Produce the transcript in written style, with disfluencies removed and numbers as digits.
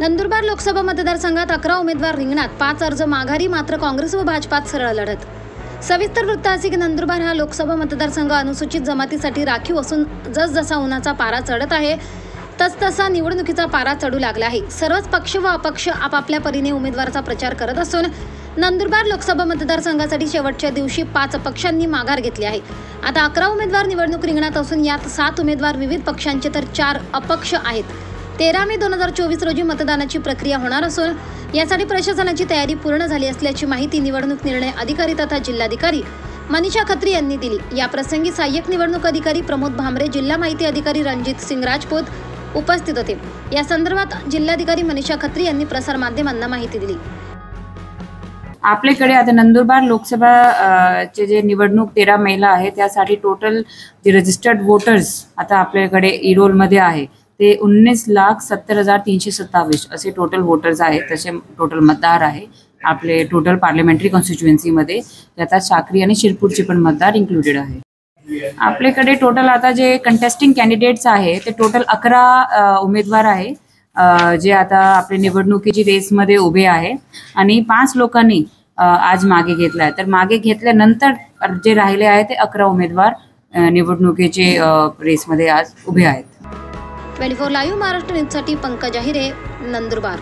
नंदुरबार लोकसभा मतदारसंघात 11 उमेदवार रिंगणात, 5 अर्ज माघारी. मात्र काँग्रेस व भाजपात सरळ लढत. सविस्तर वृत्त असे की नंदुरबार हा लोकसभा मतदारसंघ अनुसूचित जमातीसाठी राखीव असून जसजसा उन्हाचा पारा चढत आहे तसतसा निवडणुकीचा पारा चढू लागला आहे. सर्वच पक्ष व अपक्ष आपापल्या परीने उमेदवाराचा प्रचार करत असून नंदुरबार लोकसभा मतदारसंघासाठी शेवटच्या दिवशी 5 पक्षांनी माघार घेतली आहे. आता 11 उमेदवार निवडणूक रिंगणात असून यात 7 उमेदवार विविध पक्षांचे तर 4 अपक्ष आहेत. 13 मे 2024 रोजी मतदानाची प्रक्रिया होणार असून यासाठी प्रशासनाची तयारी पूर्ण झाली असल्याची माहिती निवडणूक निर्णय अधिकारी तथा जिल्हाधिकारी मनीषा खत्री यांनी दिली. या प्रसंगी सहाय्यक निवडणूक अधिकारी प्रमोद भामरे, जिल्हा माहिती अधिकारी रणजित सिंग राजपूत उपस्थित होते. या संदर्भात जिल्हाधिकारी मनीषा खत्री यांनी प्रसार माध्यमांना माहिती दिली. आपल्याकडे आता नंदुरबार लोकसभा चे जे निवडणूक 13 मेला आहे त्यासाठी टोटल जे रजिस्टर्ड वोटर्स आता आपल्याकडे ईरोल मध्ये आहे ते 19,70,327 असे टोटल वोटर्स आहेत. तसे टोटल मतदार आहे आपले टोटल पार्लमेंटरी कॉन्स्टिट्युएन्सीमध्ये. त्यात साक्री आणि शिरपूरचे पण मतदार इन्क्लुडेड आहे. आपल्याकडे टोटल आता जे कंटेस्टिंग कॅन्डिडेट्स आहे ते टोटल 11 उमेदवार आहे जे आता आपल्या निवडणुकीची रेसमध्ये उभे आहे आणि 5 लोकांनी आज मागे घेतला आहे. तर मागे घेतल्यानंतर जे राहिले आहे ते 11 उमेदवार निवडणुकीचे रेसमध्ये आज उभे आहेत. 24 लाईव्ह महाराष्ट्र न्यूजसाठी पंकज आहिरे, नंदुरबार.